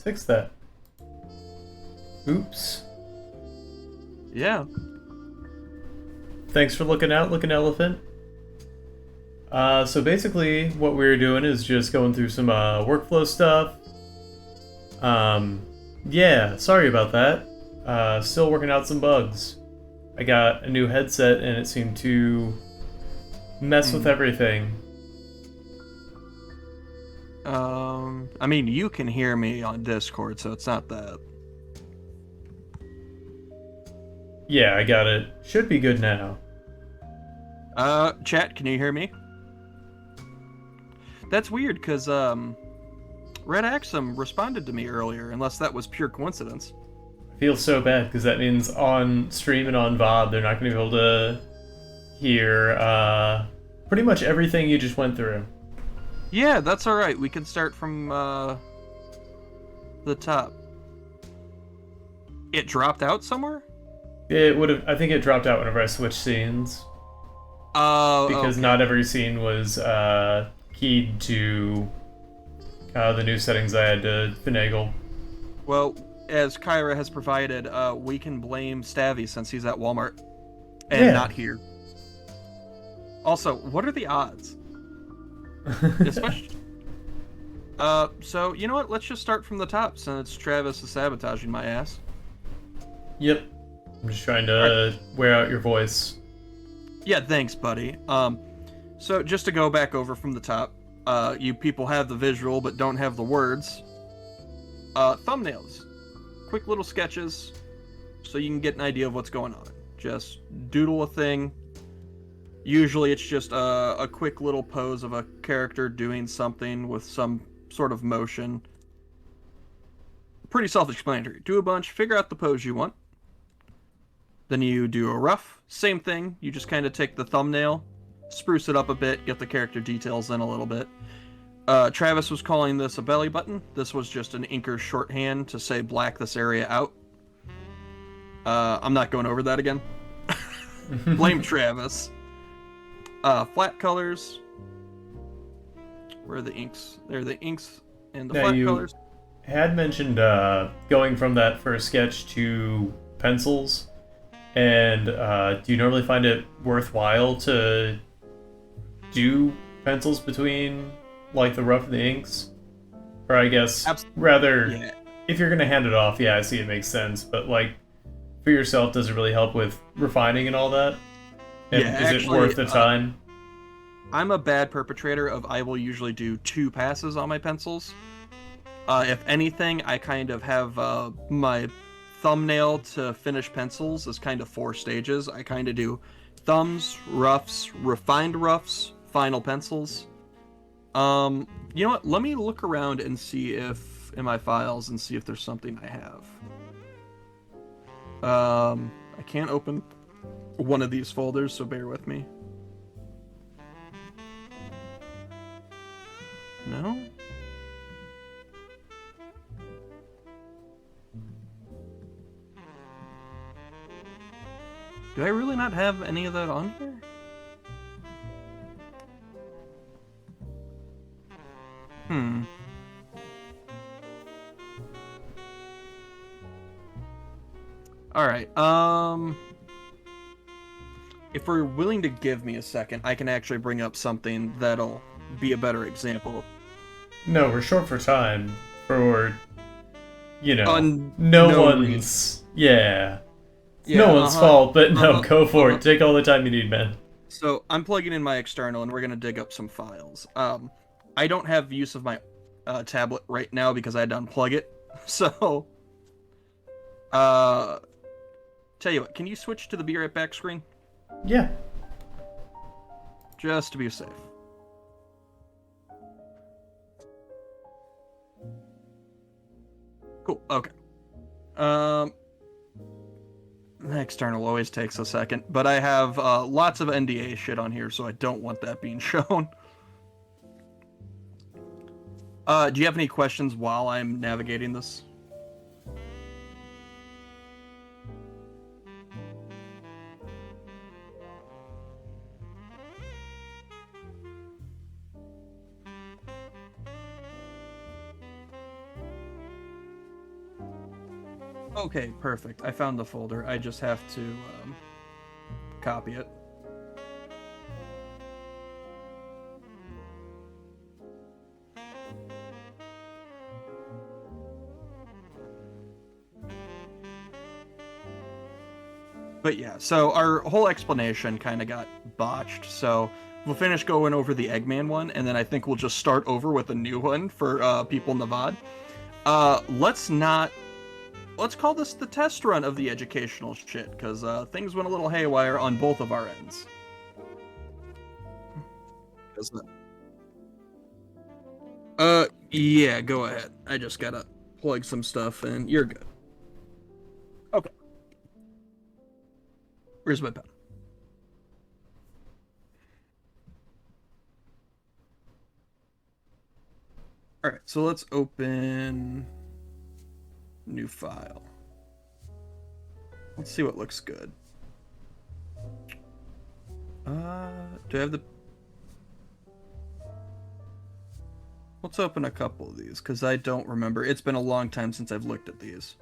fix that. Oops. Yeah. Thanks for looking out, looking elephant. So basically, what we're doing is just going through some workflow stuff. Yeah, sorry about that. Still working out some bugs. I got a new headset and it seemed to mess with everything. I mean, you can hear me on Discord, so it's not that. Yeah, I got it. Should be good now. Chat, can you hear me? That's weird, because, Red Axum responded to me earlier, unless that was pure coincidence. I feel so bad because that means on stream and on VOD, they're not going to be able to hear pretty much everything you just went through. Yeah, that's alright. We can start from, the top. It dropped out somewhere? It would have. I think it dropped out whenever I switched scenes Oh, because okay. not every scene was keyed to the new settings I had to finagle. Well, as Kyra has provided, we can blame Stavy since he's at Walmart and Yeah. not here. Also, what are the odds? Especially. So you know what? Let's just start from the top since Travis is sabotaging my ass. Yep. I'm just trying to wear out your voice. Yeah, thanks, buddy. So just to go back over from the top, you people have the visual but don't have the words. Thumbnails, quick little sketches, so you can get an idea of what's going on. Just doodle a thing. Usually it's just a quick little pose of a character doing something with some sort of motion. Pretty self-explanatory. Do a bunch, figure out the pose you want. Then you do a rough, same thing. You just kind of take the thumbnail, spruce it up a bit, get the character details in a little bit. Travis was calling this a belly button. This was just an inker shorthand to say black this area out. I'm not going over that again. Blame Travis. Flat colors. Where are the inks? There are the inks and the Now flat you colors. had mentioned going from that first sketch to pencils, and do you normally find it worthwhile to do pencils between like the rough and the inks? Or I guess rather, Yeah. if you're gonna hand it off, yeah, I see it makes sense. But like for yourself, does it really help with refining and all that? And Yeah, is it worth the time? I'm a bad perpetrator of I will usually do 2 passes on my pencils. If anything, I kind of have my thumbnail to finish pencils as kind of 4 stages. I kind of do thumbs, roughs, refined roughs, final pencils. You know what? Let me look around and see if in my files and see if there's something I have. I can't open one of these folders, so bear with me. No? Do I really not have any of that on here? Alright, if we're willing to give me a second, I can actually bring up something that'll be a better example. No, we're short for time. For no no one's yeah. Yeah, No one's fault, but no, go for it. Take all the time you need, man. So I'm plugging in my external, and we're gonna dig up some files. I don't have use of my tablet right now because I had to unplug it. So, tell you what, can you switch to the Be Right Back screen? Yeah. Just to be safe. Cool, okay. External always takes a second, but I have lots of NDA shit on here, so I don't want that being shown. Do you have any questions while I'm navigating this? Okay, perfect. I found the folder. I just have to copy it. But yeah, so our whole explanation kind of got botched. So we'll finish going over the Eggman one, and then I think we'll just start over with a new one for people in the VOD. Let's call this the test run of the educational shit, because things went a little haywire on both of our ends. Yeah, go ahead. I just gotta plug some stuff in. You're good. Okay. Where's my pen? All right, so let's open new file. Let's see what looks good. Do I have the... Let's open a couple of these, because I don't remember. It's been a long time since I've looked at these.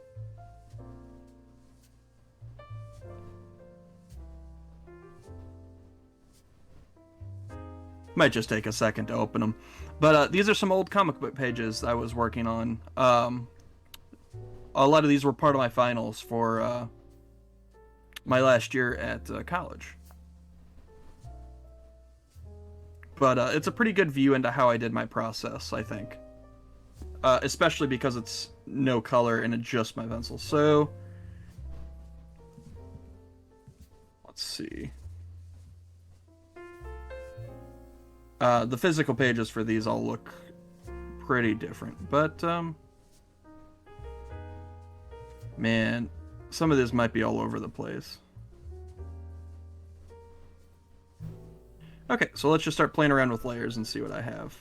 Might just take a second to open them. But these are some old comic book pages I was working on. A lot of these were part of my finals for my last year at college. But it's a pretty good view into how I did my process, I think. Especially because it's no color and it's just my pencil. So, let's see. The physical pages for these all look pretty different. But, man, some of this might be all over the place. Okay, so let's just start playing around with layers and see what I have.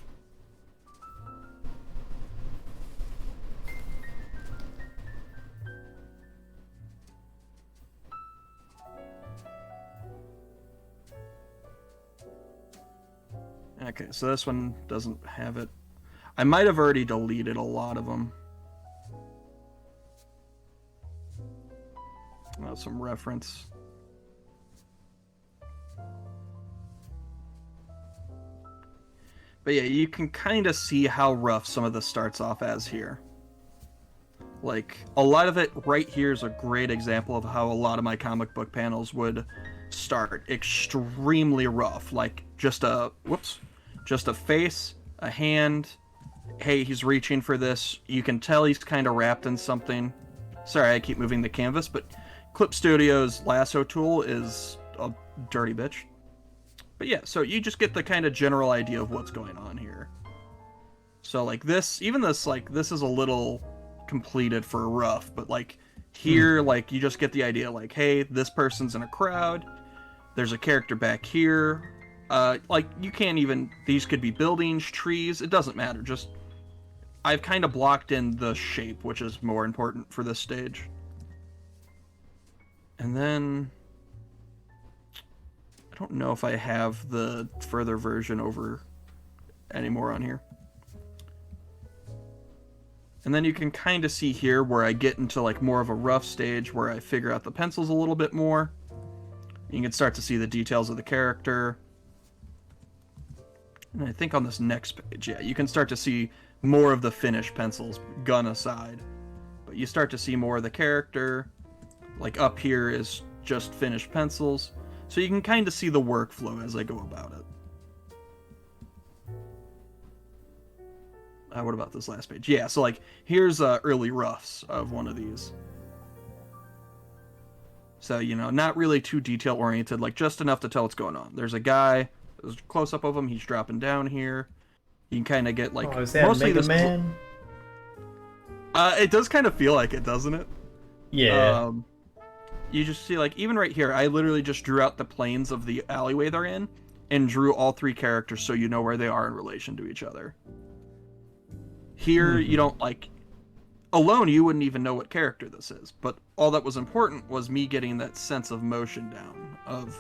Okay, so this one doesn't have it. I might have already deleted a lot of them. Some reference. But yeah, you can kind of see how rough some of this starts off as here. Like, a lot of it right here is a great example of how a lot of my comic book panels would start. Extremely rough. Like, just a face, a hand. Hey, he's reaching for this. You can tell he's kind of wrapped in something. Sorry, I keep moving the canvas, but Clip Studio's lasso tool is a dirty bitch. But yeah, so you just get the kind of general idea of what's going on here. So like this, even this, like, this is a little completed for rough, but like here, like, you just get the idea, like, hey, this person's in a crowd. There's a character back here. Like, you can't even, these could be buildings, trees, it doesn't matter. Just, I've kind of blocked in the shape, which is more important for this stage. And then, I don't know if I have the further version over anymore on here. And then you can kind of see here where I get into like more of a rough stage where I figure out the pencils a little bit more. You can start to see the details of the character. And I think on this next page, yeah, you can start to see more of the finished pencils, gun aside. But you start to see more of the character. Like up here is just finished pencils. So you can kind of see the workflow as I go about it. What about this last page? Yeah, so like, here's early roughs of one of these. So, you know, not really too detail-oriented, like just enough to tell what's going on. There's a guy, there's a close-up of him, he's dropping down here. You can kind of get like... is that mostly Mega Man? It does kind of feel like it, doesn't it? Yeah. You just see, like, even right here, I literally just drew out the planes of the alleyway they're in and drew all three characters so you know where they are in relation to each other. Here, you don't, like, alone, you wouldn't even know what character this is. But all that was important was me getting that sense of motion down of,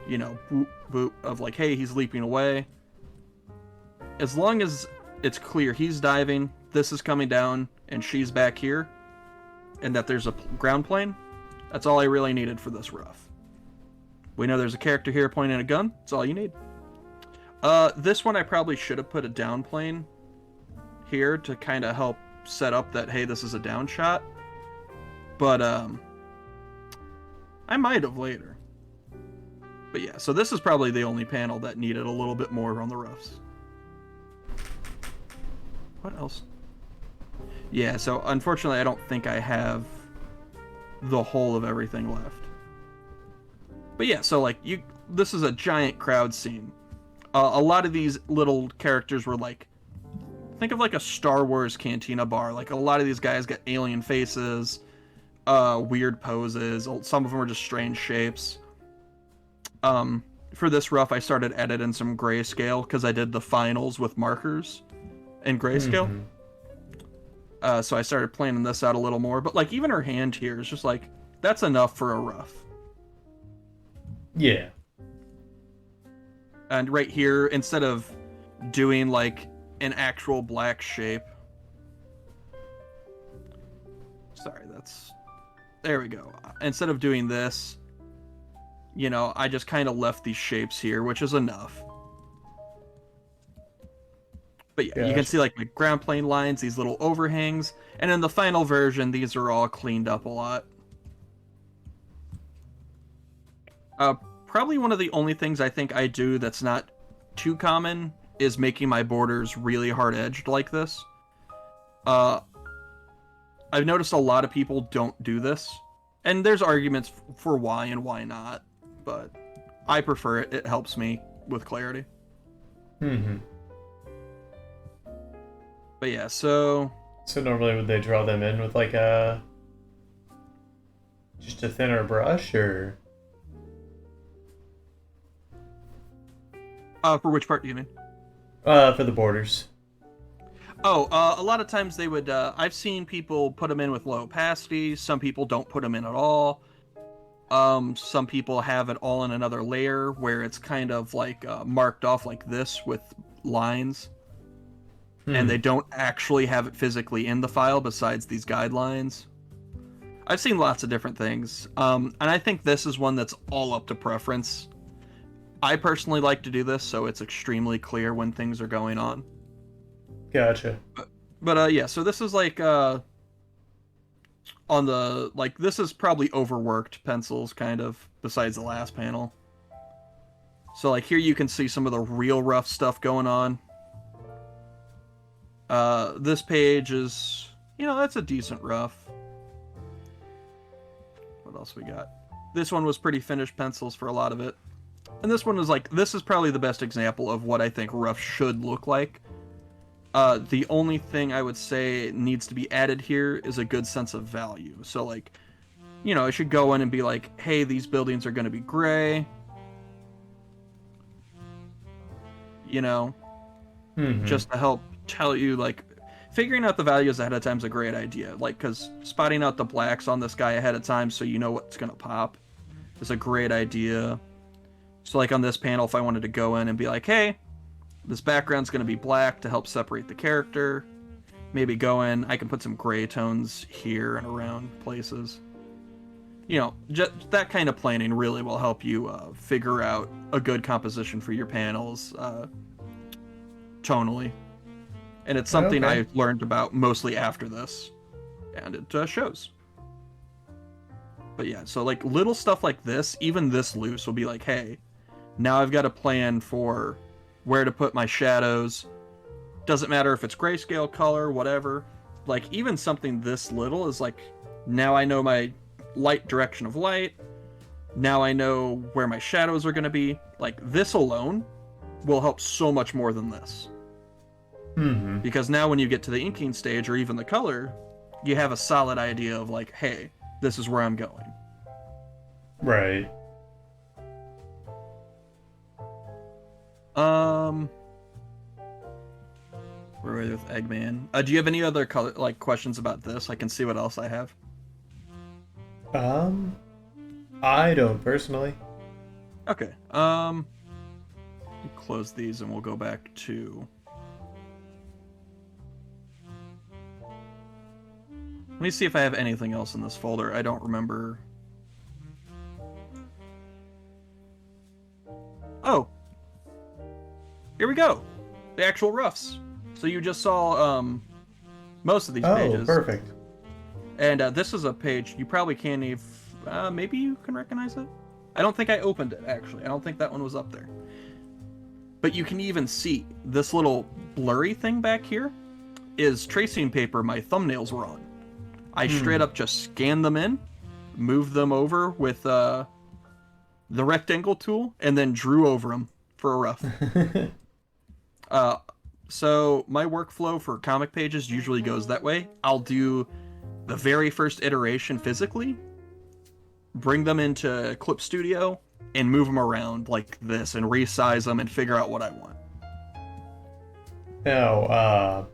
you know, boop, boop, of like, hey, he's leaping away. As long as it's clear he's diving, this is coming down, and she's back here, and that there's a ground plane. That's all I really needed for this rough. We know there's a character here pointing a gun. That's all you need. This one I probably should have put a down plane here to kind of help set up that, hey, this is a down shot. But I might have later. But yeah, so this is probably the only panel that needed a little bit more on the roughs. What else? Yeah, so unfortunately I don't think I have the whole of everything left. But yeah, so like this is a giant crowd scene. A lot of these little characters were like, think of like a Star Wars cantina bar. Like a lot of these guys got alien faces, weird poses. Some of them are just strange shapes. For this rough, I started editing some grayscale because I did the finals with markers in grayscale. Mm-hmm. So I started planning this out a little more. But like even her hand here is just like, that's enough for a rough. Yeah. And right here, instead of doing like an actual black shape. Sorry, there we go. Instead of doing this, you know, I just kind of left these shapes here, which is enough. But yeah, you can see like my ground plane lines, these little overhangs, and in the final version, these are all cleaned up a lot. Probably one of the only things I think I do that's not too common is making my borders really hard-edged like this. I've noticed a lot of people don't do this, and there's arguments for why and why not, but I prefer it. It helps me with clarity. Mm-hmm. But yeah, so normally would they draw them in with like just a thinner brush, or? For which part do you mean? For the borders. Oh, a lot of times they would, I've seen people put them in with low opacity. Some people don't put them in at all. Some people have it all in another layer where it's kind of like marked off like this with lines. And they don't actually have it physically in the file besides these guidelines. I've seen lots of different things. And I think this is one that's all up to preference. I personally like to do this, so it's extremely clear when things are going on. Gotcha. But yeah, so this is like on the this is probably overworked pencils kind of besides the last panel. So like here you can see some of the real rough stuff going on. This page is, you know, that's a decent rough. What else we got? This one was pretty finished pencils for a lot of it. And this one was like, this is probably the best example of what I think rough should look like. The only thing I would say needs to be added here is a good sense of value. So like, you know, it should go in and be like, hey, these buildings are going to be gray. You know, just to help tell you, like, figuring out the values ahead of time is a great idea. Like, because spotting out the blacks on this guy ahead of time so you know what's going to pop is a great idea. So like on this panel, if I wanted to go in and be like, hey, this background's going to be black to help separate the character, maybe go in, I can put some gray tones here and around places. You know, just that kind of planning really will help you figure out a good composition for your panels tonally. And it's something I learned about mostly after this, and it shows. But yeah, so like little stuff like this, even this loose will be like, hey, now I've got a plan for where to put my shadows. Doesn't matter if it's grayscale, color, whatever. Like even something this little is like, now I know my light direction of light. Now I know where my shadows are going to be. Like this alone will help so much more than this. Because now when you get to the inking stage or even the color, you have a solid idea of like, hey, this is where I'm going. Right. Where are we with Eggman? Do you have any other questions about this? I can see what else I have. I don't personally. Okay. Close these and we'll go back to. Let me see if I have anything else in this folder. I don't remember. Oh, here we go. The actual roughs. So you just saw most of these pages. Oh, perfect. And this is a page you probably can't even... maybe you can recognize it? I don't think I opened it, actually. I don't think that one was up there. But you can even see this little blurry thing back here is tracing paper my thumbnails were on. I straight up just scanned them in, moved them over with the rectangle tool, and then drew over them for a rough. So my workflow for comic pages usually goes that way. I'll do the very first iteration physically, bring them into Clip Studio, and move them around like this, and resize them, and figure out what I want. Now,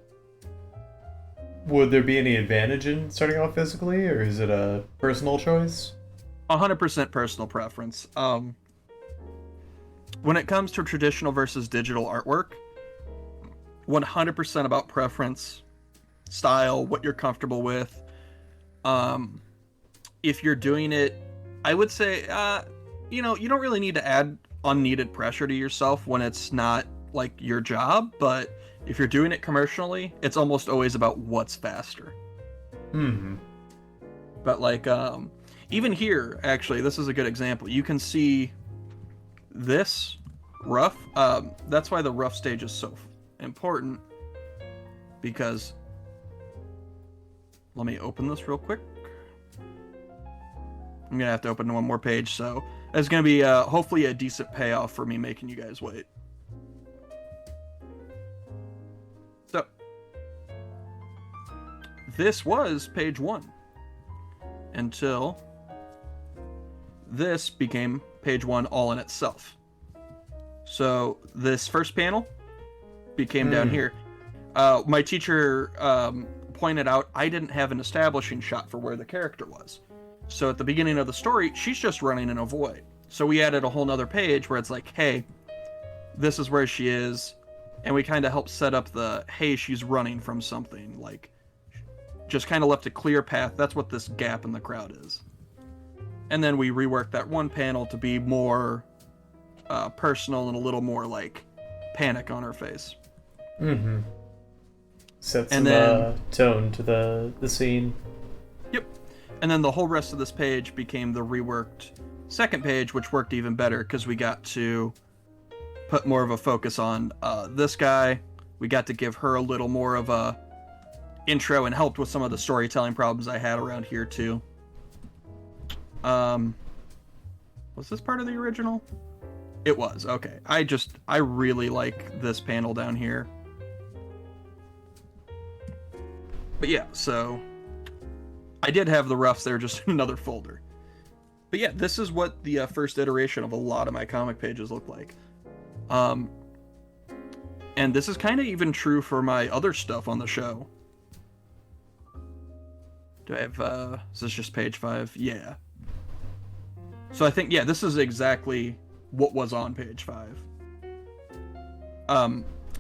would there be any advantage in starting off physically, or is it a personal choice? 100% personal preference. When it comes to traditional versus digital artwork, 100% about preference, style, what you're comfortable with. If you're doing it, I would say, you don't really need to add unneeded pressure to yourself when it's not like your job, but if you're doing it commercially, it's almost always about what's faster. But like, even here, actually, this is a good example. You can see this rough. That's why the rough stage is so important, because let me open this real quick. I'm gonna have to open one more page, so it's gonna be hopefully a decent payoff for me making you guys wait. So this was page 1 until this became page 1 all in itself. So this first panel became down here. My teacher pointed out I didn't have an establishing shot for where the character was. So at the beginning of the story, she's just running in a void. So we added a whole nother page where it's like, hey, this is where she is. And we kind of helped set up the, hey, she's running from something. Like, just kind of left a clear path. That's what this gap in the crowd is. And then we reworked that one panel to be more personal and a little more like panic on her face. Sets some tone to the scene. Yep. And then the whole rest of this page became the reworked second page, which worked even better because we got to put more of a focus on this guy. We got to give her a little more of a intro and helped with some of the storytelling problems I had around here too. Was this part of the original? It was. Okay. I really like this panel down here. But yeah, so I did have the roughs there, just in another folder. But yeah, this is what the first iteration of a lot of my comic pages look like. And this is kind of even true for my other stuff on the show. Do I have, is this just page 5? Yeah. So I think, yeah, this is exactly what was on page 5.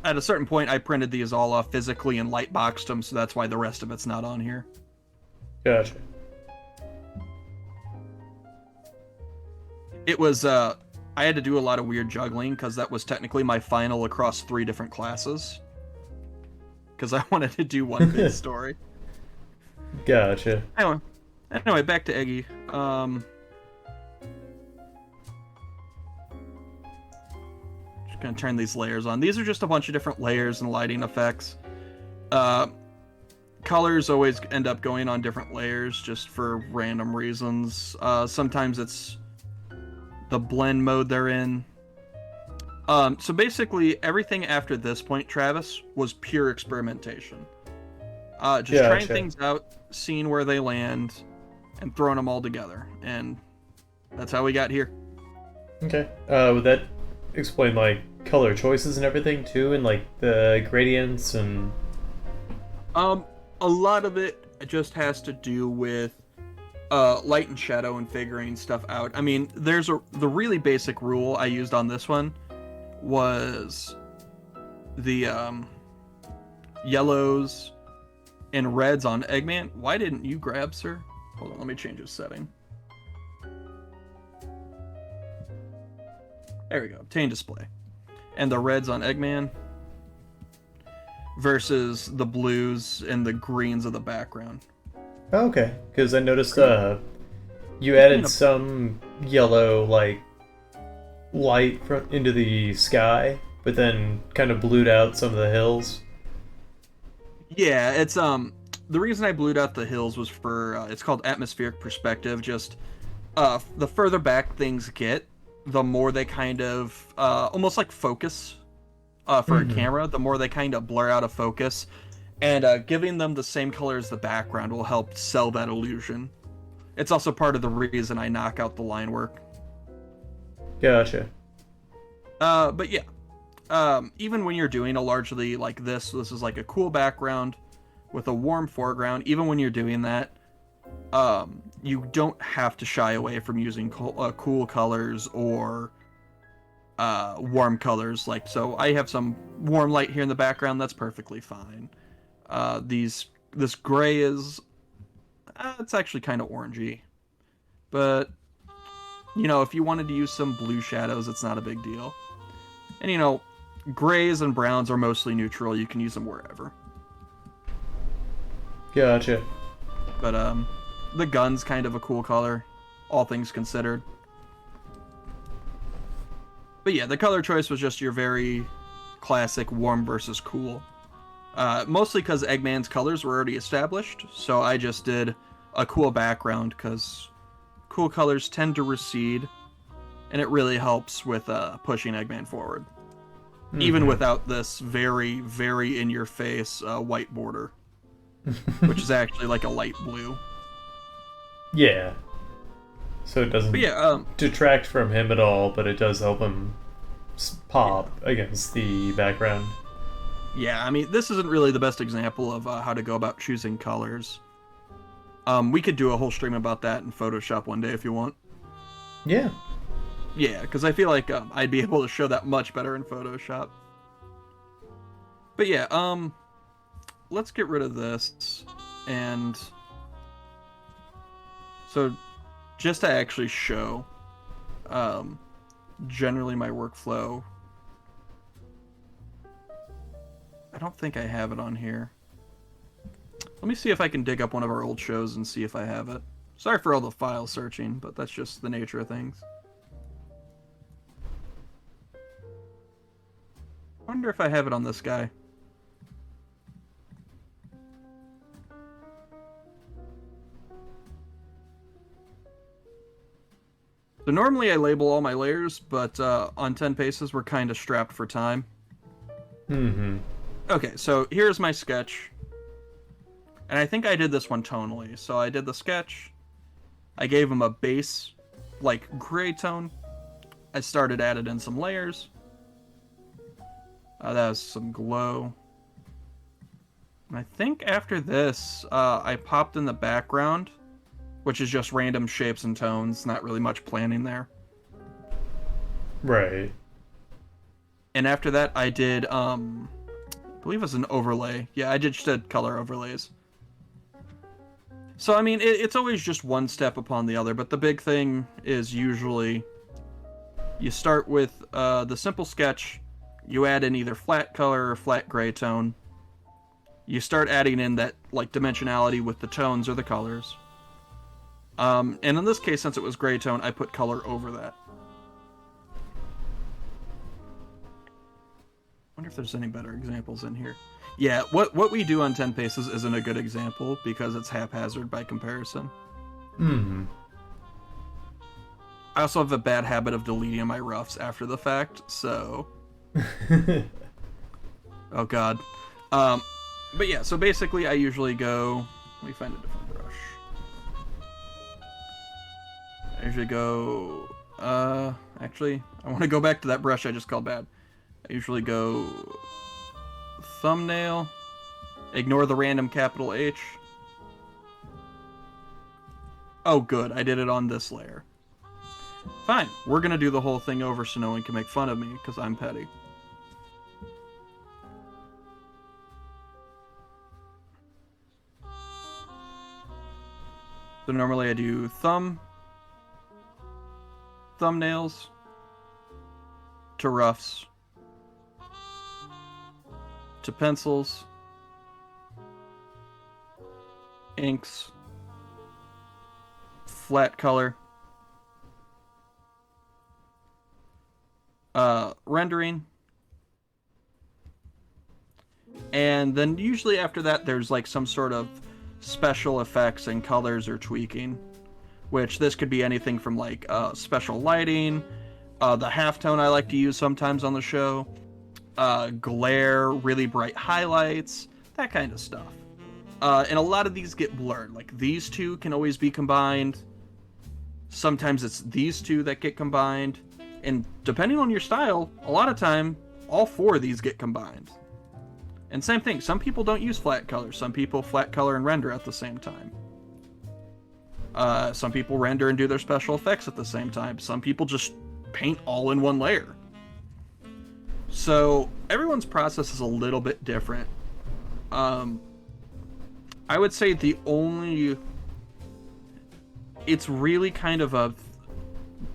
At a certain point, I printed these all off physically and light boxed them, so that's why the rest of it's not on here. Gotcha. It was, I had to do a lot of weird juggling, because that was technically my final across 3 different classes. Because I wanted to do one big story. Gotcha. Anyway, back to Eggy. Just gonna turn these layers on. These are just a bunch of different layers and lighting effects. Colors always end up going on different layers just for random reasons. Sometimes it's the blend mode they're in. So basically, everything after this point, Travis, was pure experimentation. Just trying things out, seeing where they land, and throwing them all together. And that's how we got here. Okay. Would that explain, like, color choices and everything, too? And, like, the gradients and... A lot of it just has to do with light and shadow and figuring stuff out. I mean, the really basic rule I used on this one was the yellows and reds on Eggman. Why didn't you grab, sir? Hold on, let me change his setting. There we go. Obtain display. And the reds on Eggman versus the blues and the greens of the background. Okay, because I noticed you added some yellow like light into the sky, but then kind of blued out some of the hills. Yeah, it's the reason I blued out the hills was for it's called atmospheric perspective. Just the further back things get, the more they kind of almost like focus for a camera, the more they kind of blur out of focus, and giving them the same color as the background will help sell that illusion. It's also part of the reason I knock out the line work. Gotcha. But yeah, even when you're doing a largely like this is like a cool background with a warm foreground. Even when you're doing that, you don't have to shy away from using cool colors or warm colors. Like, so I have some warm light here in the background. That's perfectly fine. This gray is, it's actually kind of orangey, but you know, if you wanted to use some blue shadows, it's not a big deal. And you know, grays and browns are mostly neutral. You can use them wherever. Gotcha. But the gun's kind of a cool color, all things considered. But yeah, the color choice was just your very classic warm versus cool. Mostly because Eggman's colors were already established, so I just did a cool background because cool colors tend to recede, and it really helps with pushing Eggman forward. Even without this very, very in-your-face white border, which is actually like a light blue. Yeah. So it doesn't detract from him at all, but it does help him pop against the background. Yeah, I mean, this isn't really the best example of how to go about choosing colors. We could do a whole stream about that in Photoshop one day if you want. Yeah. Yeah, because I feel like I'd be able to show that much better in Photoshop. But yeah, let's get rid of this. And so just to actually show generally my workflow, I don't think I have it on here. Let me see if I can dig up one of our old shows and see if I have it. Sorry for all the file searching, but that's just the nature of things. I wonder if I have it on this guy. So normally I label all my layers, but on 10 Paces we're kind of strapped for time. Okay, so here's my sketch. And I think I did this one tonally. So I did the sketch. I gave him a base, like, gray tone. I started adding in some layers. That was some glow. And I think after this, I popped in the background, which is just random shapes and tones, not really much planning there. Right. And after that, I did, I believe it was an overlay. Yeah, I just did color overlays. So, I mean, it's always just one step upon the other, but the big thing is usually you start with the simple sketch. You add in either flat color or flat gray tone. You start adding in that like dimensionality with the tones or the colors. And in this case, since it was gray tone, I put color over that. Wonder if there's any better examples in here. Yeah, what we do on 10 Paces isn't a good example because it's haphazard by comparison. I also have a bad habit of deleting my roughs after the fact, so... Oh god. But yeah, so basically I usually go... Let me find a different brush. I usually go... Actually, I want to go back to that brush I just called bad. I usually go... Thumbnail. Ignore the random capital H. Oh good, I did it on this layer. Fine, we're gonna do the whole thing over so no one can make fun of me, because I'm petty. So normally I do thumbnails to roughs to pencils, inks, flat color, rendering, and then usually after that there's like some sort of special effects and colors or tweaking, which this could be anything from like special lighting, the halftone I like to use sometimes on the show, glare, really bright highlights, that kind of stuff. And a lot of these get blurred. Like these two can always be combined. Sometimes it's these two that get combined. And depending on your style, a lot of time, all four of these get combined. And same thing, some people don't use flat color. Some people flat color and render at the same time. Some people render and do their special effects at the same time. Some people just paint all in one layer. So everyone's process is a little bit different. I would say it's really kind of a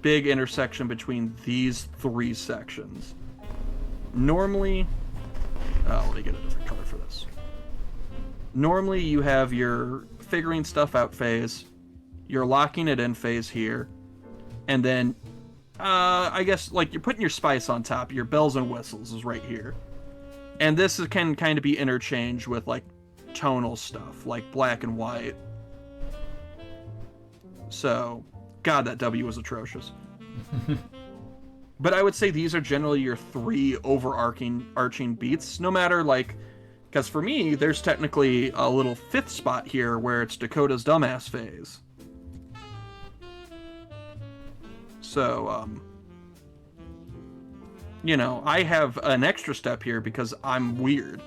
big intersection between these three sections. Normally, let me get a different color for this. Normally you have your figuring stuff out phase, your locking it in phase here, and then I guess like you're putting your spice on top, your bells and whistles is right here. And this can kind of be interchanged with like tonal stuff, like black and white. So, God, that W was atrocious. But I would say these are generally your three overarching beats, no matter like, because for me, there's technically a little fifth spot here where it's Dakota's dumbass phase. So, you know, I have an extra step here because I'm weird.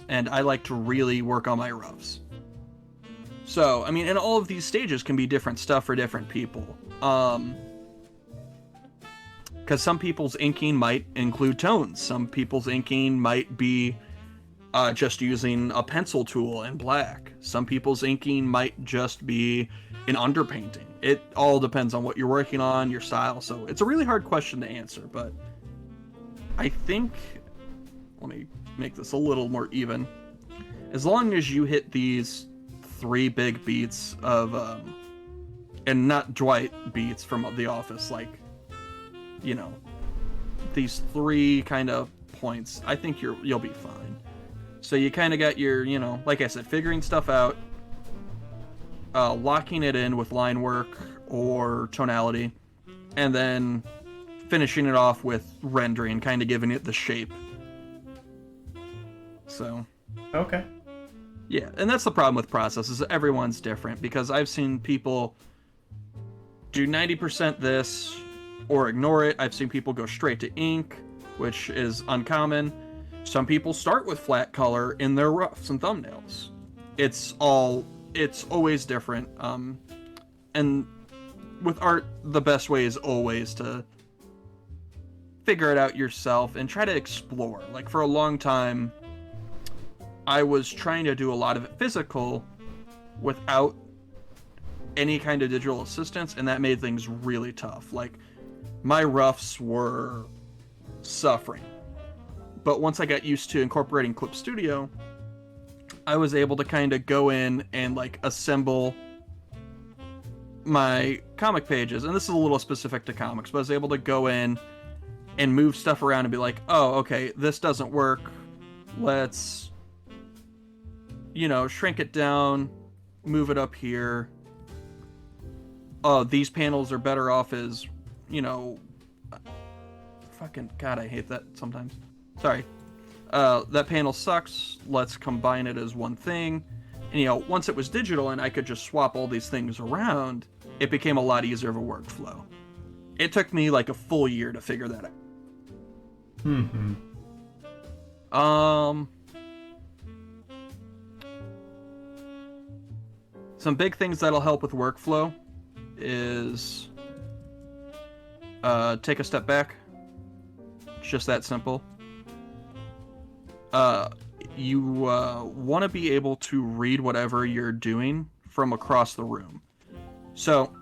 And I like to really work on my roughs. So, I mean, and all of these stages can be different stuff for different people. Because some people's inking might include tones. Some people's inking might be just using a pencil tool and black. Some people's inking might just be an underpainting. It all depends on what you're working on, your style. So it's a really hard question to answer, but I think, let me make this a little more even. As long as you hit these three big beats of, and not Dwight beats from The Office, like, you know, these three kind of points, I think you'll be fine. So you kind of got your, you know, like I said, figuring stuff out, locking it in with line work or tonality, and then finishing it off with rendering, kind of giving it the shape. So. Okay. Yeah, and that's the problem with processes. Everyone's different, because I've seen people do 90% this or ignore it. I've seen people go straight to ink, which is uncommon. Some people start with flat color in their roughs and thumbnails. It's always different. And with art, the best way is always to figure it out yourself and try to explore. Like, for a long time, I was trying to do a lot of it physical without any kind of digital assistance, and that made things really tough. Like, my roughs were suffering. But once I got used to incorporating Clip Studio, I was able to kind of go in and like assemble my comic pages. And this is a little specific to comics, but I was able to go in and move stuff around and be like, oh, okay, this doesn't work. Let's, you know, shrink it down, move it up here. Oh, these panels are better off as, you know, fucking God, I hate that sometimes. Sorry. That panel sucks. Let's combine it as one thing. And, you know, once it was digital and I could just swap all these things around, it became a lot easier of a workflow. It took me like a full year to figure that out. Mm-hmm. Some big things that'll help with workflow is take a step back. It's just that simple. You want to be able to read whatever you're doing from across the room. So,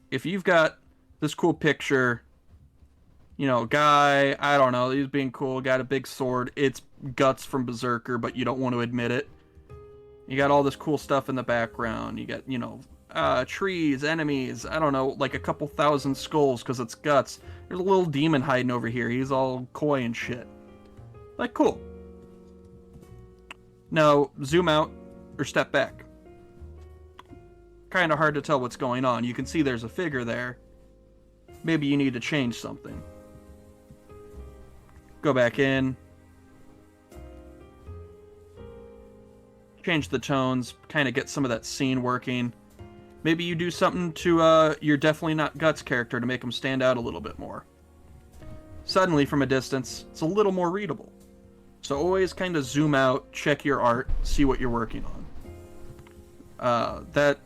if you've got this cool picture, guy, I don't know, he's being cool, got a big sword, it's Guts from Berserker, but you don't want to admit it. You got all this cool stuff in the background. You got, trees, enemies, I don't know, like a couple thousand skulls because it's Guts. There's a little demon hiding over here. He's all coy and shit. Like, cool. Now, zoom out or step back. Kind of hard to tell what's going on. You can see there's a figure there. Maybe you need to change something. Go back in. Change the tones, kind of get some of that scene working. Maybe you do something to your Definitely Not Guts character to make him stand out a little bit more. Suddenly, from a distance, it's a little more readable. So always kind of zoom out, check your art, see what you're working on. That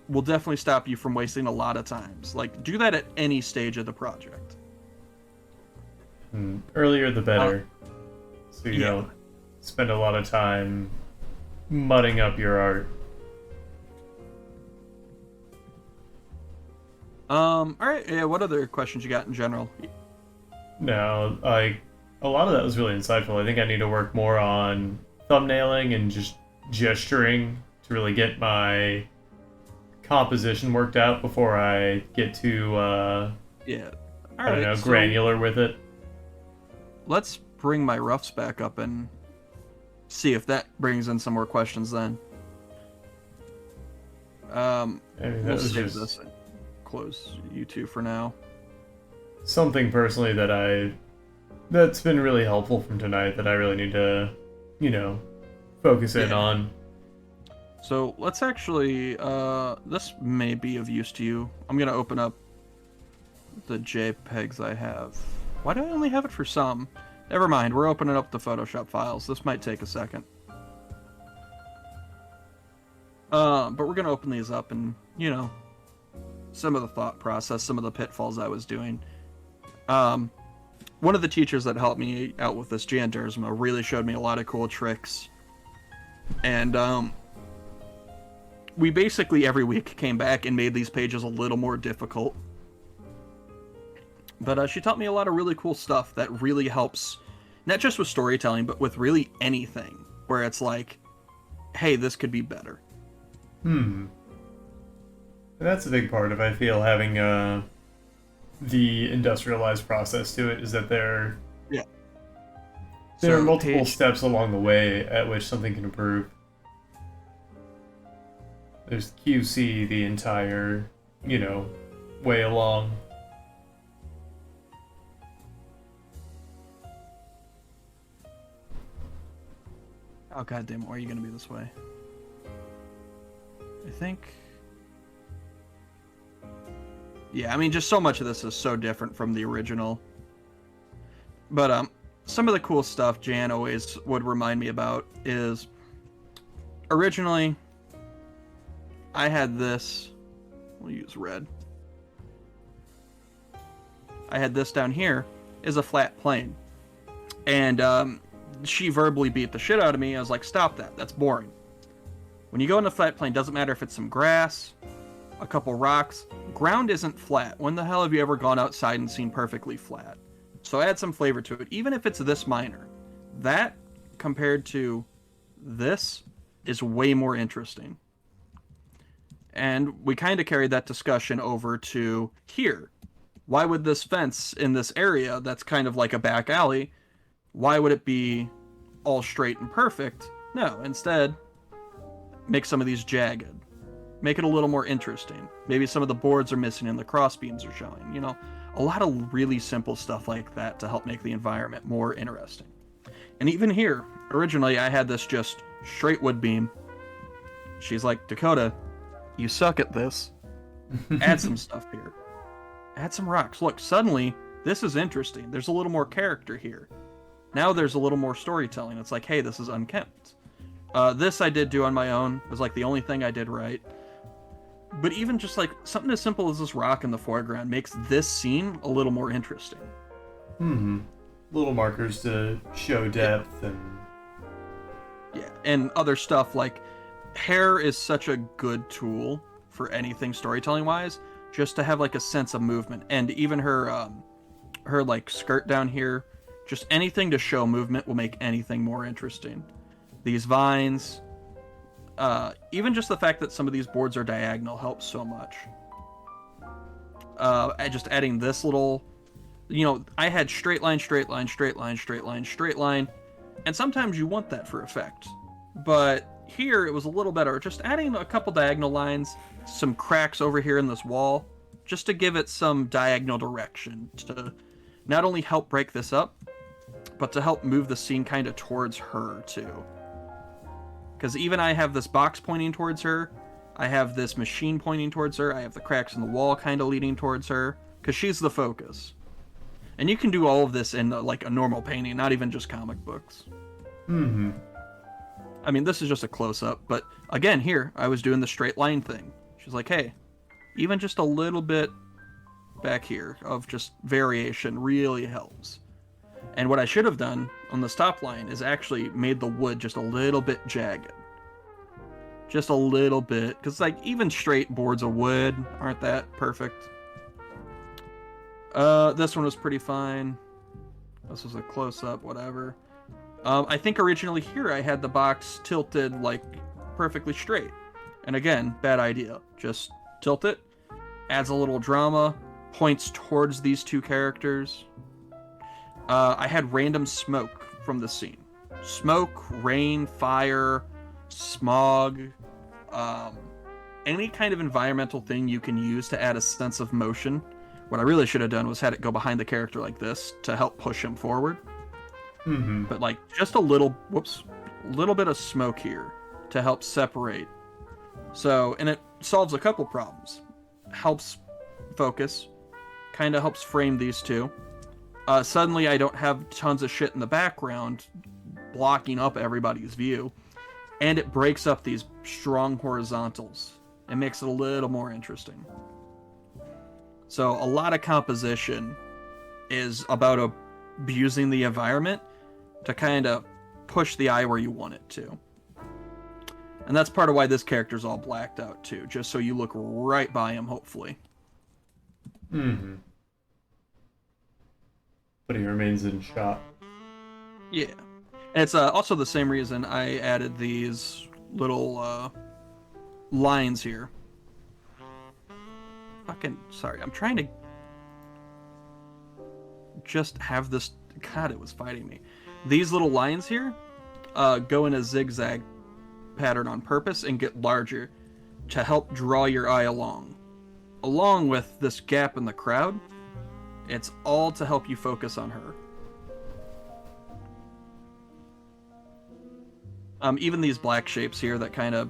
will definitely stop you from wasting a lot of times. Like, do that at any stage of the project. Earlier the better. So you don't spend a lot of time mudding up your art. Alright, yeah, what other questions you got in general? No, a lot of that was really insightful. I think I need to work more on thumbnailing and just gesturing to really get my composition worked out before I get too, I don't know, granular with it. Let's bring my roughs back up and see if that brings in some more questions then. We'll save this and close you two for now. Something personally that's been really helpful from tonight that I really need to, focus in on. So let's actually, this may be of use to you. I'm going to open up the JPEGs I have. Why do I only have it for some? Never mind, we're opening up the Photoshop files. This might take a second. But we're going to open these up and, some of the thought process, some of the pitfalls I was doing. One of the teachers that helped me out with this, Jan Dersma, really showed me a lot of cool tricks. And, we basically every week came back and made these pages a little more difficult. But she taught me a lot of really cool stuff that really helps, not just with storytelling, but with really anything, where it's like, hey, this could be better. That's a big part of, I feel, having the industrialized process to it, is that there are multiple steps along the way at which something can improve. There's QC the entire, way along. Oh, goddamn, why are you going to be this way? I think... Yeah, I mean, just so much of this is so different from the original. But, some of the cool stuff Jan always would remind me about is... Originally, I had this... We'll use red. I had this down here is a flat plane. And, she verbally beat the shit out of me. I was like, stop that. That's boring. When you go in a flat plane, doesn't matter if it's some grass, a couple rocks. Ground isn't flat. When the hell have you ever gone outside and seen perfectly flat? So add some flavor to it, even if it's this minor. That, compared to this, is way more interesting. And we kind of carried that discussion over to here. Why would this fence in this area that's kind of like a back alley, why would it be all straight and perfect? No, instead, make some of these jagged. Make it a little more interesting. Maybe some of the boards are missing and the crossbeams are showing. A lot of really simple stuff like that to help make the environment more interesting. And even here, originally I had this just straight wood beam. She's like, Dakota, you suck at this. Add some stuff here. Add some rocks. Look, suddenly, this is interesting. There's a little more character here. Now there's a little more storytelling. It's like, hey, this is unkempt. This I did do on my own. It was like the only thing I did right. But even just like something as simple as this rock in the foreground makes this scene a little more interesting. Little markers to show depth and... Yeah, and other stuff like hair is such a good tool for anything storytelling wise, just to have like a sense of movement. And even her like skirt down here, just anything to show movement will make anything more interesting. These vines, even just the fact that some of these boards are diagonal helps so much. Just adding this little, I had straight line, straight line, straight line, straight line, straight line, and sometimes you want that for effect. But here it was a little better, just adding a couple diagonal lines, some cracks over here in this wall, just to give it some diagonal direction to not only help break this up, but to help move the scene kind of towards her too. Because even I have this box pointing towards her, I have this machine pointing towards her, I have the cracks in the wall kind of leading towards her, because she's the focus. And you can do all of this in like a normal painting, not even just comic books. Mm-hmm. I mean, this is just a close-up, but again, here, I was doing the straight line thing. She's like, hey, even just a little bit back here of just variation really helps. And what I should have done on the stop line is actually made the wood just a little bit jagged. Just a little bit, because like even straight boards of wood aren't that perfect. This one was pretty fine. This was a close-up, whatever. I think originally here I had the box tilted like perfectly straight. And again, bad idea. Just tilt it, adds a little drama, points towards these two characters. I had random smoke from the scene. Smoke, rain, fire, smog, any kind of environmental thing you can use to add a sense of motion. What I really should have done was had it go behind the character like this to help push him forward. Mm-hmm. But like just a little bit of smoke here to help separate. So, and it solves a couple problems. Helps focus, kind of helps frame these two. Suddenly I don't have tons of shit in the background blocking up everybody's view. And it breaks up these strong horizontals. It makes it a little more interesting. So a lot of composition is about abusing the environment to kind of push the eye where you want it to. And that's part of why this character's all blacked out too, just so you look right by him, hopefully. Mm-hmm. But he remains in shot. Yeah. And it's also the same reason I added these little lines here. Sorry, I'm trying to just have this... God, it was fighting me. These little lines here go in a zigzag pattern on purpose and get larger to help draw your eye along. Along with this gap in the crowd, it's all to help you focus on her. Even these black shapes here that kind of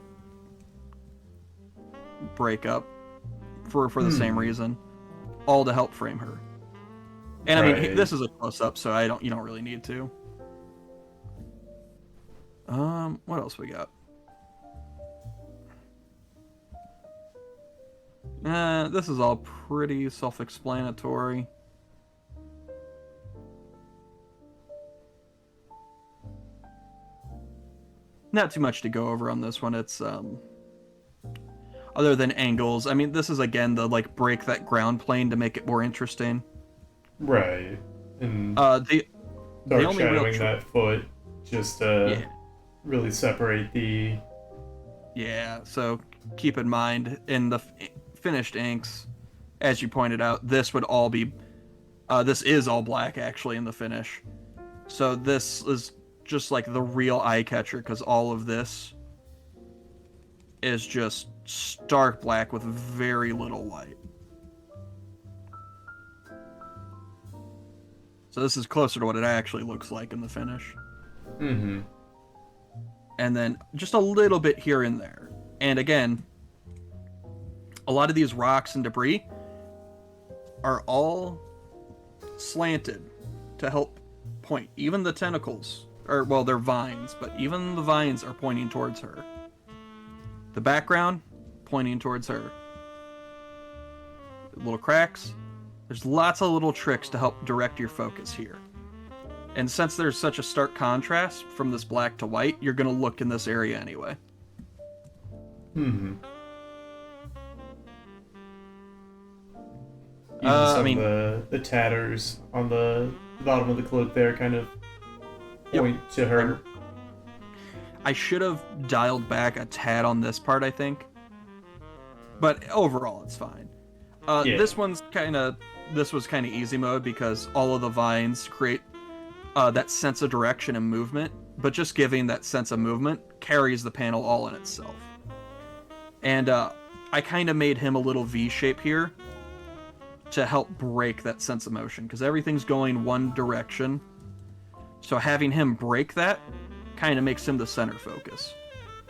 break up for the same reason, all to help frame her. And I mean, this is a close-up, so you don't really need to. What else we got? This is all pretty self-explanatory. Not too much to go over on this one. It's other than angles. I mean, this is again the like break that ground plane to make it more interesting. Right. And the only shadowing that foot just really separate the... Yeah, so keep in mind, in the finished inks, as you pointed out, this would all be... this is all black, actually, in the finish. So this is just like the real eye-catcher, because all of this is just stark black with very little white. So this is closer to what it actually looks like in the finish. Mm-hmm. And then just a little bit here and there. And again, a lot of these rocks and debris are all slanted to help point. Even the tentacles, well, they're vines, but even the vines are pointing towards her. The background, pointing towards her. Little cracks. There's lots of little tricks to help direct your focus here. And since there's such a stark contrast from this black to white, you're going to look in this area anyway. Hmm. Even I some of mean, the tatters on the bottom of the cloak there kind of yep. point to her. I should have dialed back a tad on this part, I think. But overall, it's fine. Yeah. This was kind of easy mode because all of the vines create that sense of direction and movement, but just giving that sense of movement carries the panel all in itself. And I kind of made him a little V shape here to help break that sense of motion because everything's going one direction. So having him break that kind of makes him the center focus.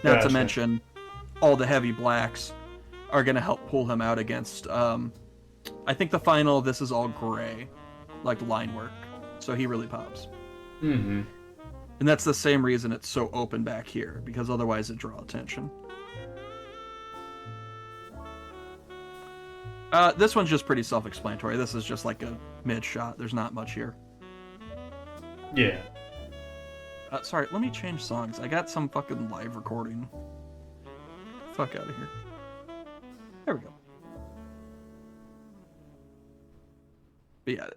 Not to Gotcha. mention, all the heavy blacks are going to help pull him out against. I think the final of this is all gray, like line work. So he really pops. Mm-hmm. And that's the same reason it's so open back here, because otherwise it draw attention. This one's just pretty self-explanatory. This is just like a mid shot. There's not much here. Yeah. Sorry, let me change songs. I got some fucking live recording. Fuck out of here. There we go. But yeah,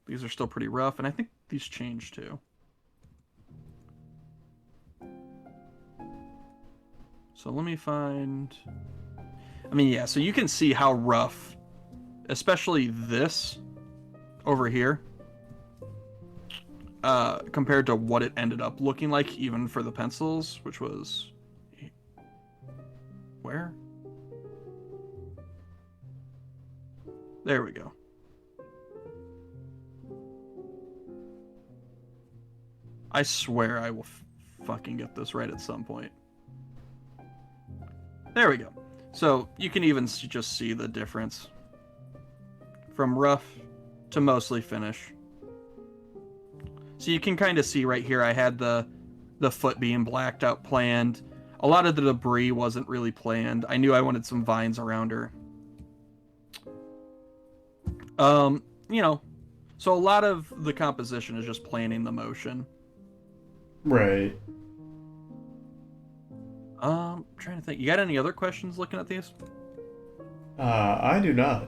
these are still pretty rough, and I think these changed too. So let me find... I mean, yeah, so you can see how rough, especially this over here, compared to what it ended up looking like, even for the pencils, which was... Where? There we go. I swear I will fucking get this right at some point. There we go. So you can even just see the difference from rough to mostly finish. So you can kind of see right here I had the foot being blacked out planned. A lot of the debris wasn't really planned. I knew I wanted some vines around her. You know, so a lot of the composition is just planning the motion. Right. Trying to think. You got any other questions looking at these? I do not.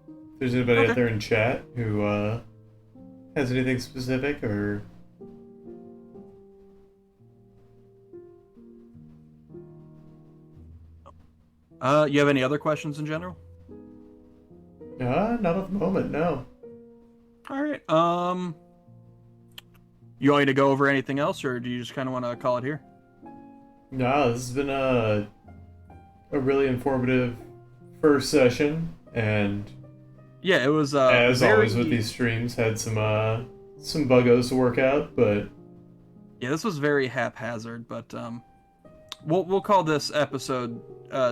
If there's anybody Okay. out there in chat who has anything specific or... You have any other questions in general? Not at the moment, no. All right. You want me to go over anything else, or do you just kind of want to call it here? No, this has been a really informative first session, and Yeah, it was. as very... always with these streams, had some buggos to work out, but Yeah, this was very haphazard, but we'll call this episode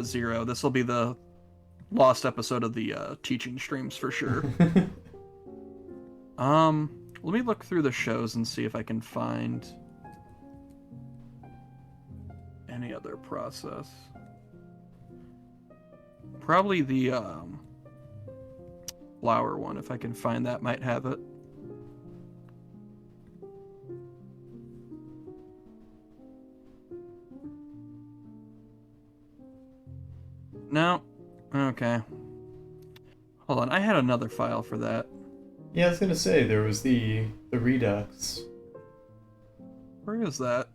0. This will be the lost episode of the teaching streams for sure. Let me look through the shows and see if I can find any other process. Probably the flower one, if I can find that, might have it. No. Okay. Hold on, I had another file for that. yeah, I was gonna say there was the Redux. Where is that?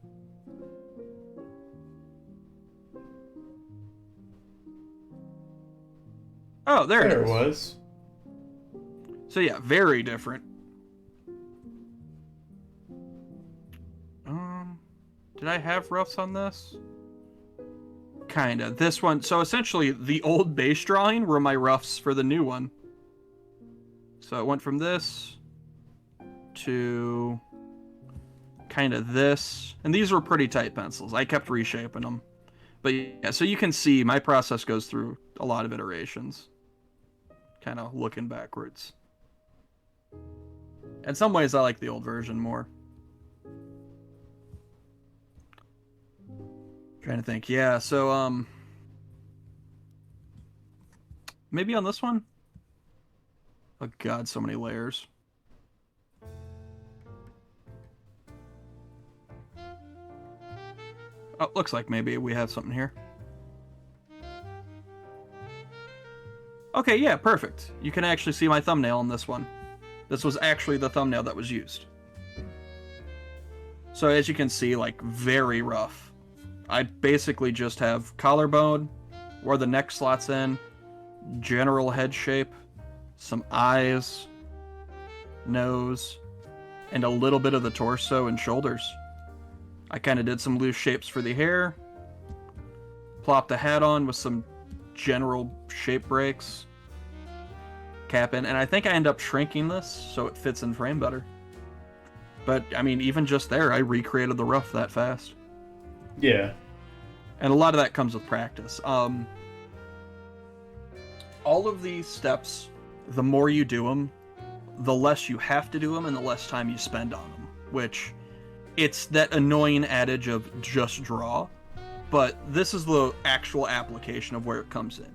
Oh, there it There is. it was. So yeah, very different. Did I have roughs on this? Kinda. This one, so essentially the old base drawing were my roughs for the new one. So it went from this to kind of this. And these were pretty tight pencils. I kept reshaping them. But yeah, so you can see my process goes through a lot of iterations. Kind of looking backwards. In some ways, I like the old version more. Trying to think. Yeah, so, maybe on this one? Oh god, so many layers. Oh, looks like maybe we have something here. Okay, yeah, perfect. You can actually see my thumbnail on this one. This was actually the thumbnail that was used. So as you can see, like, very rough. I basically just have collarbone, where the neck slots in, general head shape, some eyes, nose, and a little bit of the torso and shoulders. I kind of did some loose shapes for the hair, plopped a hat on with some general shape breaks, cap in, and I think I end up shrinking this so it fits in frame better. But, I mean, even just there, I recreated the ruff that fast. Yeah. And a lot of that comes with practice. All of these steps, the more you do them, the less you have to do them and the less time you spend on them. Which, it's that annoying adage of just draw, but this is the actual application of where it comes in.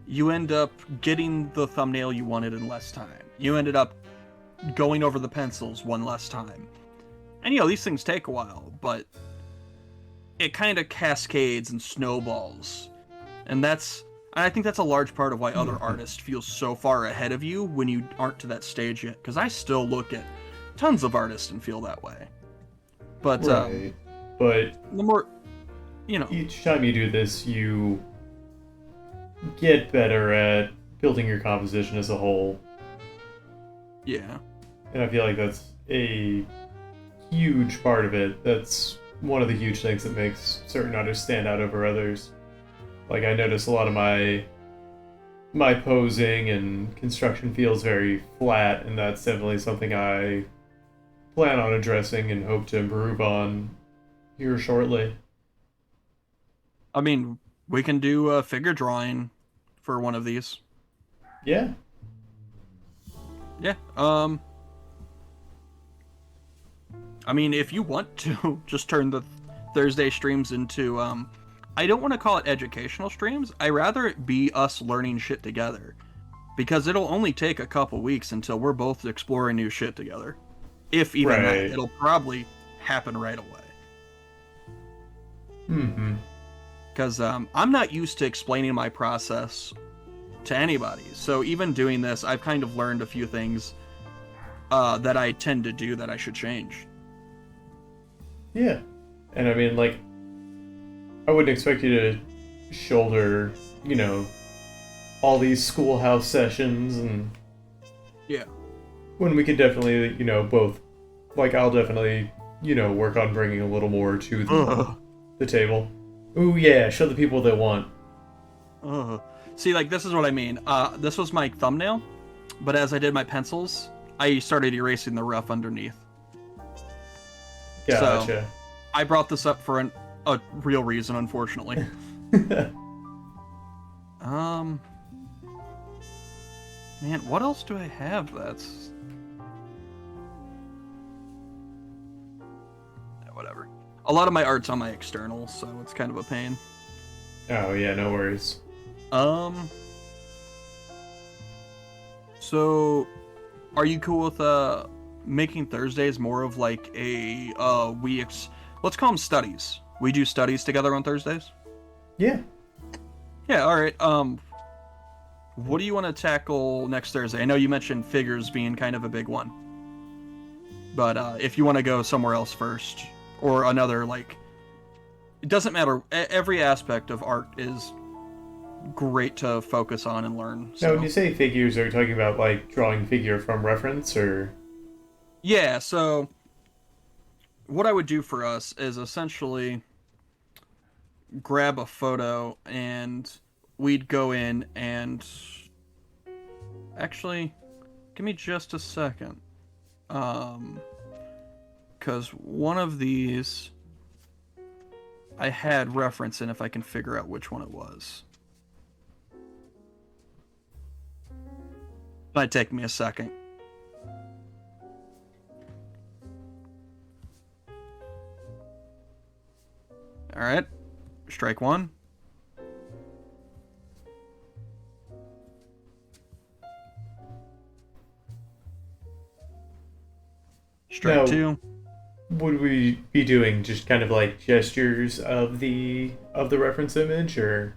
You end up getting the thumbnail you wanted in less time. You ended up going over the pencils one less time. And, you know, these things take a while, but it kind of cascades and snowballs. And I think that's a large part of why other artists feel so far ahead of you when you aren't to that stage yet. Because I still look at tons of artists and feel that way. But, Right. But the more, you know, each time you do this, you get better at building your composition as a whole. yeah. And I feel like that's a huge part of it. That's one of the huge things that makes certain artists stand out over others. Like, I notice a lot of my posing and construction feels very flat, and that's definitely something I plan on addressing and hope to improve on here shortly. I mean, we can do a figure drawing for one of these. Yeah. Yeah. I mean, if you want to just turn the Thursday streams into, I don't want to call it educational streams. I rather it be us learning shit together. Because it'll only take a couple weeks until we're both exploring new shit together. If even that. Right. It'll probably happen right away. Mm-hmm. Because I'm not used to explaining my process to anybody. So even doing this, I've kind of learned a few things that I tend to do that I should change. Yeah. And I mean, like, I wouldn't expect you to shoulder, you know, all these schoolhouse sessions, and Yeah. when we could definitely, you know, both, like, I'll definitely, you know, work on bringing a little more to the table. Ooh, yeah, show the people they want. See, like, this is what I mean. This was my thumbnail, but as I did my pencils, I started erasing the rough underneath. Gotcha. So, I brought this up for a real reason, unfortunately. Man, what else do I have that's... Whatever. A lot of my art's on my externals, so it's kind of a pain. Oh, yeah, no worries. So, are you cool with, making Thursdays more of like a, let's call them studies. We do studies together on Thursdays? Yeah. Yeah, alright, what do you want to tackle next Thursday? I know you mentioned figures being kind of a big one. But, if you want to go somewhere else first, or another, like, it doesn't matter. Every aspect of art is great to focus on and learn. So. Now, when you say figures, are you talking about, like, drawing figure from reference, or...? Yeah, so what I would do for us is essentially grab a photo and we'd go in and... Actually, give me just a second. Because one of these I had reference in if I can figure out which one it was. Might take me a second. Alright. Strike one. Strike two. would we be doing? Just kind of like gestures of the reference image, or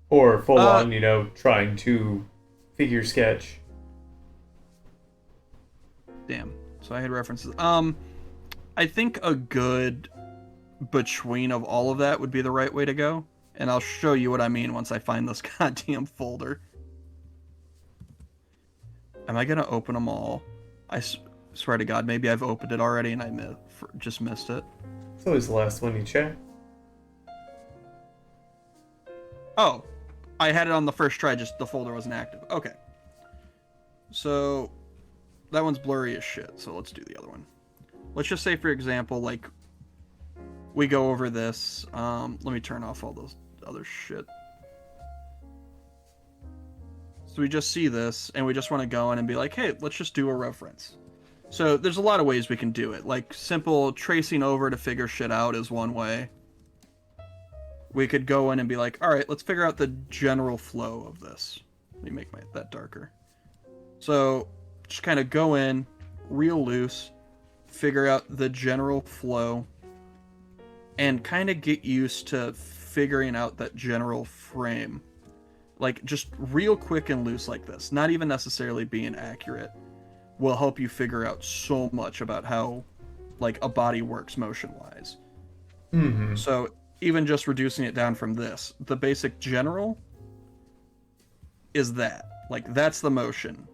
full Uh, on, trying to figure sketch? damn. So I had references. I think a good between of all of that would be the right way to go, and I'll show you what I mean once I find this goddamn folder. Am I gonna open them all? Swear to God, maybe I've opened it already and just missed it. It's always the last one you check. Oh, I had it on the first try, just the folder wasn't active. Okay. So, that one's blurry as shit, so let's do the other one. Let's just say, for example, like, we go over this. Let me turn off all those other shit. So we just see this, and we just want to go in and be like, hey, let's just do a reference. So there's a lot of ways we can do it. Like, simple tracing over to figure shit out is one way. We could go in and be like, all right, let's figure out the general flow of this. Let me make that darker. So just kind of go in real loose, figure out the general flow, and kind of get used to figuring out that general frame. Like, just real quick and loose like this, not even necessarily being accurate, will help you figure out so much about how, like, a body works motion-wise. Mm-hmm. So even just reducing it down from this, the basic general is that. Like, that's the motion.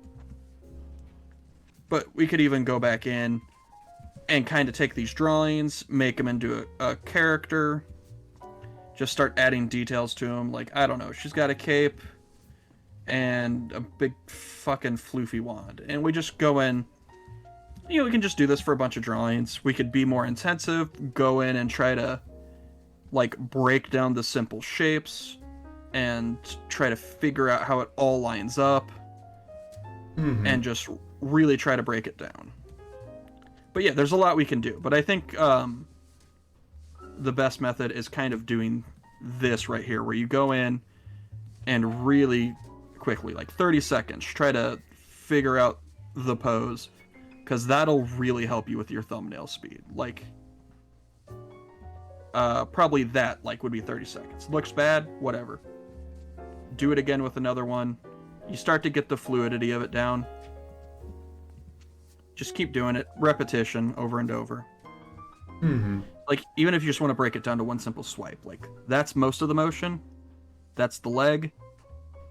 But we could even go back in and kind of take these drawings, make them into a character, just start adding details to them. Like, I don't know, she's got a cape and a big fucking floofy wand. And we just go in, we can just do this for a bunch of drawings. We could be more intensive, go in and try to, like, break down the simple shapes and try to figure out how it all lines up, and just really try to break it down. But yeah, there's a lot we can do. But I think the best method is kind of doing this right here, where you go in and really quickly, like 30 seconds, try to figure out the pose, because that'll really help you with your thumbnail speed. Like, probably that, like, would be 30 seconds. Looks bad, whatever. Do it again with another one. You start to get the fluidity of it down. Just keep doing it. Repetition over and over. Like, even if you just want to break it down to one simple swipe, like, that's most of the motion, that's the leg,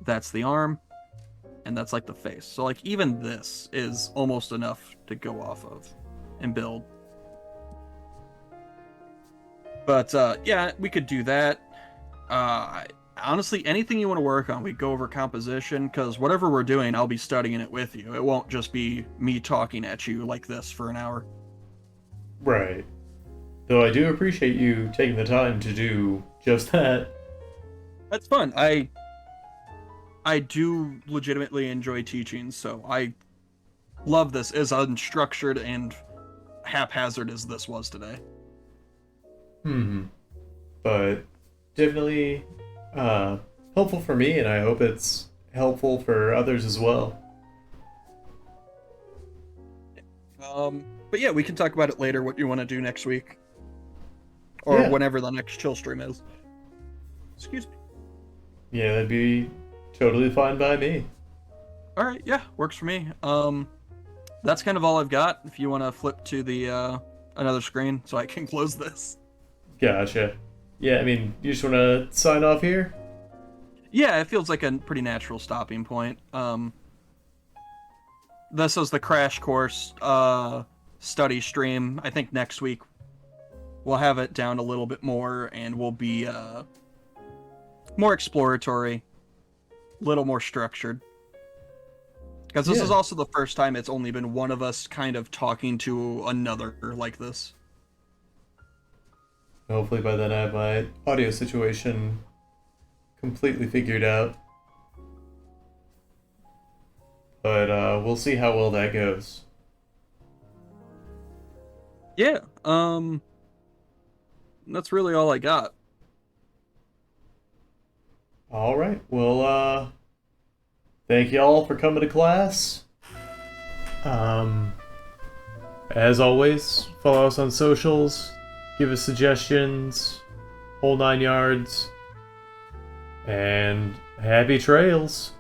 that's the arm, and that's, like, the face. So, like, even this is almost enough to go off of and build. But, yeah, we could do that. Honestly, anything you want to work on, we go over composition, because whatever we're doing, I'll be studying it with you. It won't just be me talking at you like this for an hour. Right. Though I do appreciate you taking the time to do just that. That's fun. I do legitimately enjoy teaching, so I love this, as unstructured and haphazard as this was today. But definitely helpful for me, and I hope it's helpful for others as well. But yeah, we can talk about it later, what you want to do next week. Or whenever the next chill stream is. Excuse me. Yeah, that'd be totally fine by me. Alright, yeah, works for me. That's kind of all I've got. If you want to flip to the another screen so I can close this. Gotcha. Yeah, I mean, you just want to sign off here? Yeah, it feels like a pretty natural stopping point. This is the crash course study stream. I think next week we'll have it down a little bit more, and we'll be more exploratory, a little more structured. Because this is also the first time it's only been one of us kind of talking to another like this. Hopefully by then I have my audio situation completely figured out. But we'll see how well that goes. Yeah, that's really all I got. Alright, well, thank y'all for coming to class. As always, follow us on socials, give us suggestions, whole 9 yards, and happy trails!